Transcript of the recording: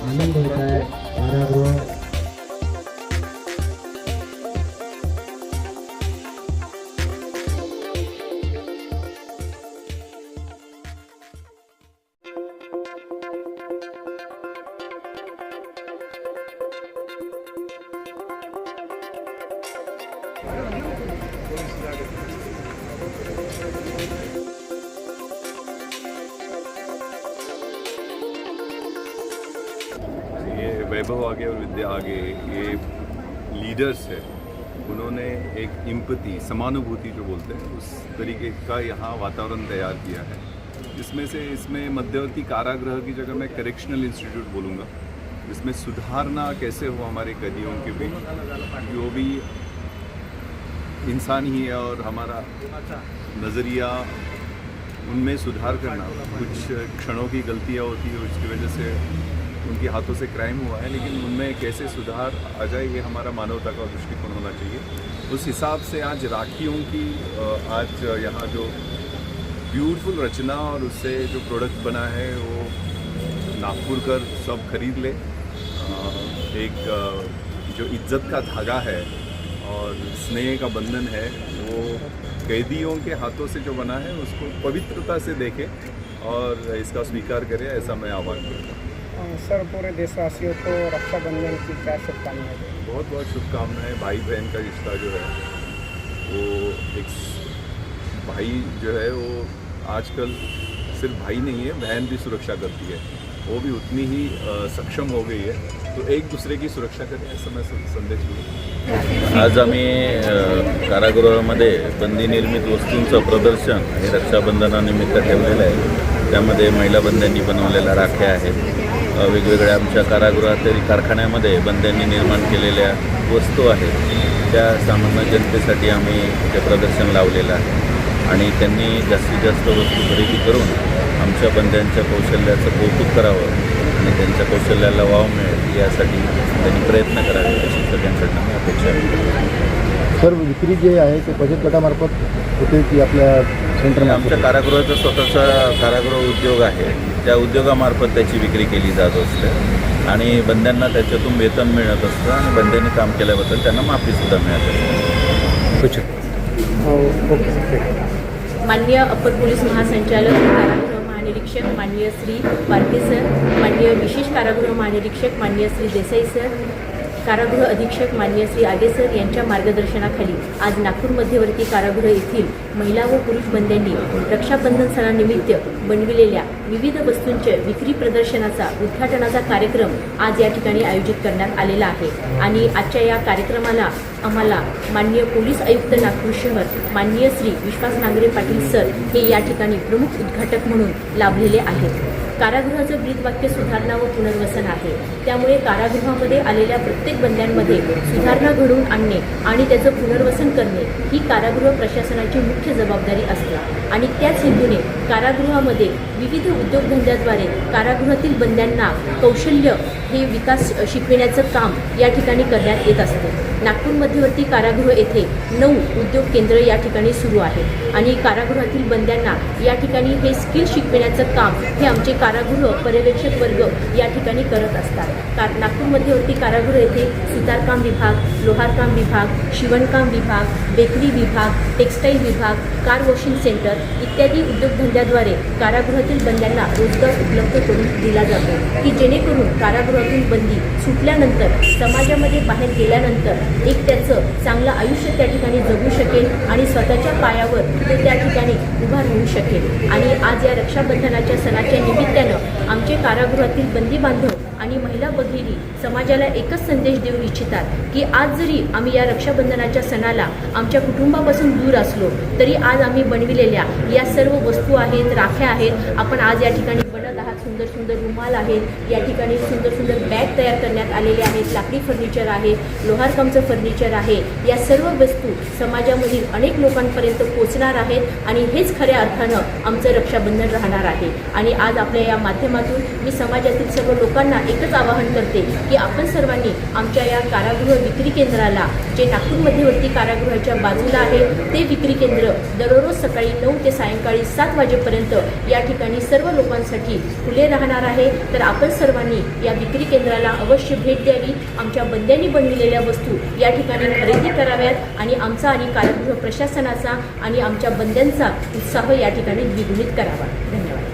आनंद होता है कारागृह वैभव आगे और विद्या आगे ये लीडर्स है, उन्होंने एक इम्पति समानुभूति जो बोलते हैं उस तरीके का यहाँ वातावरण तैयार किया है, जिसमें से इसमें मध्यवर्ती कारागृह की जगह मैं करेक्शनल इंस्टीट्यूट बोलूँगा, इसमें सुधारना कैसे हो हमारे कैदियों के बीच, जो भी इंसान ही है और हमारा नज़रिया उनमें सुधार करना। कुछ क्षणों की गलतियाँ होती है, उसकी वजह से उनके हाथों से क्राइम हुआ है, लेकिन उनमें कैसे सुधार आ जाए ये हमारा मानवता का दृष्टिकोण होना चाहिए। उस हिसाब से आज राखियों की आज यहाँ जो ब्यूटीफुल रचना और उससे जो प्रोडक्ट बना है वो नागपुर कर सब खरीद ले। एक जो इज्जत का धागा है और स्नेह का बंधन है वो कैदियों के हाथों से जो बना है उसको पवित्रता से देखें और इसका स्वीकार करें, ऐसा मैं आह्वान करूँगा। सर, पूरे देशवासियों को रक्षाबंधन की क्या शुभकामनाएं? बहुत बहुत शुभकामनाएं। भाई बहन का रिश्ता जो है वो एक भाई जो है वो आजकल सिर्फ भाई नहीं है, बहन भी सुरक्षा करती है, वो भी उतनी ही सक्षम हो गई है, तो एक दूसरे की सुरक्षा करें ऐसा मैं संदेश दूँ। आज आम्ही कारागृहामध्ये बंदी निर्मित वस्तूंचं प्रदर्शन हे रक्षाबंधनानिमित्त ठेवलेलं आहे। त्यामध्ये महिला बंद्यांनी बनवलेल्या राख्या आहेत, वेगवेगळ्या आमच्या कारागृहातील कारखान्यामध्ये बंद्यांनी निर्माण केलेल्या वस्तू आहेत, त्या सामान्य जनतेसाठी आम्ही ते प्रदर्शन लावलेलं आहे आणि त्यांनी जास्तीत जास्त वस्तू खरेदी करून आमच्या बंद्यांच्या कौशल्याचं कौतुक करावं आणि त्यांच्या कौशल्याला वाव मिळेल यासाठी त्यांनी प्रयत्न करावे अशी सगळ्यांकडनं मी अपेक्षा आहे। सर, विक्री जे आहे ते बचत गटामार्फत होते की आपल्या सेंटरमध्ये? आमच्या कारागृहाचा स्वतःचा कारागृह उद्योग आहे, त्या उद्योगामार्फत त्याची विक्री केली जात असते आणि बंद्यांना त्याच्यातून वेतन मिळत असतं आणि बंद्यांनी काम केल्याबद्दल त्यांना माफीसुद्धा मिळत असते। माननीय अपर पोलीस महासंचालक कारागृह महानिरीक्षक माननीय श्री पारके सर, माननीय विशेष कारागृह महानिरीक्षक माननीय श्री देसाई सर, कारागृह अधीक्षक माननीय श्री आगे सर यांच्या मार्गदर्शनाखाली आज नागपूर मध्यवर्ती कारागृह येथील महिला व पुरुष बंद्यांनी रक्षाबंधन सणानिमित्त बनविलेल्या विविध वस्तूंच्या विक्री प्रदर्शनाचा उद्घाटनाचा कार्यक्रम आज या ठिकाणी आयोजित करण्यात आलेला आहे आणि आजच्या या कार्यक्रमाला आम्हाला माननीय पोलीस आयुक्त नागपूर शहर माननीय श्री विश्वास नांगरे पाटील सर हे या ठिकाणी प्रमुख उद्घाटक म्हणून लाभलेले आहेत। कारागृहाचं ब्रीदवाक्य सुधारणा व पुनर्वसन आहे, त्यामुळे कारागृहामध्ये आलेल्या प्रत्येक बंद्यांमध्ये सुधारणा घडवून आणणे आणि त्याचं पुनर्वसन करणे ही कारागृह प्रशासनाची मुख्य जबाबदारी असते आणि त्याच हेतूने कारागृहामध्ये विविध उद्योगधंद्याद्वारे कारागृहातील बंद्यांना कौशल्य हे विकास शिकविण्याचं काम या ठिकाणी करण्यात येत असते। नागपूर मध्यवर्ती कारागृह येथे 9 उद्योग केंद्र या ठिकाणी सुरू आहे आणि कारागृहातील बंद्यांना या ठिकाणी हे स्किल शिकविण्याचं काम हे आमचे कारागृह पर्यवेक्षक वर्ग या ठिकाणी करत असतात। नागपूर मध्यवर्ती कारागृह येथे सुतारकाम विभाग, लोहारकाम विभाग, शिवणकाम विभाग, बेकरी विभाग, टेक्स्टाईल विभाग, कार वॉशिंग सेंटर इत्यादी उद्योगधंद्याद्वारे कारागृहातील बंद्यांना रोजगार उपलब्ध करून दिला जातो की जेणेकरून कारागृहातून बंदी सुटल्यानंतर समाजामध्ये बाहेर गेल्यानंतर एक त्याचं चांगलं आयुष्य त्या ठिकाणी जगू शकेल आणि स्वतःच्या पायावर तो त्या ठिकाणी उभा राहू शकेल। आणि आज या रक्षाबंधनाच्या सणाच्या निमित्तानं आमचे कारागृहातील बंदी बांधव आणि महिला भगिनी समाजाला एकच संदेश देऊ इच्छितात की आज जरी आम्ही या रक्षाबंधनाच्या सणाला आमच्या कुटुंबापासून दूर असलो तरी आज आम्ही बनविलेल्या या सर्व वस्तू आहेत, राख्या आहेत, आपण आज या ठिकाणी बनत आहात, सुंदर सुंदर रुमाल रुमाल आहेत, या ठिकाणी सुंदर सुंदर बॅग तयार करण्यात आलेले आहेत, लाकडी फर्निचर आहे, लोहारकामचं फर्निचर आहे. या सर्व वस्तू समाजामधील अनेक लोकांपर्यंत पोचणार आहेत आणि हेच खऱ्या अर्थानं आमचं रक्षाबंधन राहणार आहे. आणि आज आपल्या या माध्यमातून मी समाजातील सर्व लोकांना एकच आवाहन करते की आपण सर्वांनी आमच्या या कारागृह विक्री केंद्राला, जे नागपूर मध्यवर्ती कारागृहाच्या बाजूला आहे, ते विक्री केंद्र दररोज सकाळी 9 ते सायंकाळी 7 वाजेपर्यंत या ठिकाणी सर्व लोकांसाठी खुले राहणार आहे. तर आपण सर्वांनी या विक्री केंद्राला अवश्य भेट द्यावी, आमच्या बंद्यांनी बनविलेल्या वस्तू या ठिकाणी खरेदी कराव्यात आणि आमचा आणि कारागृह प्रशासनाचा आणि आमच्या बंद्यांचा उत्साह या ठिकाणी द्विगुणित करावा. धन्यवाद.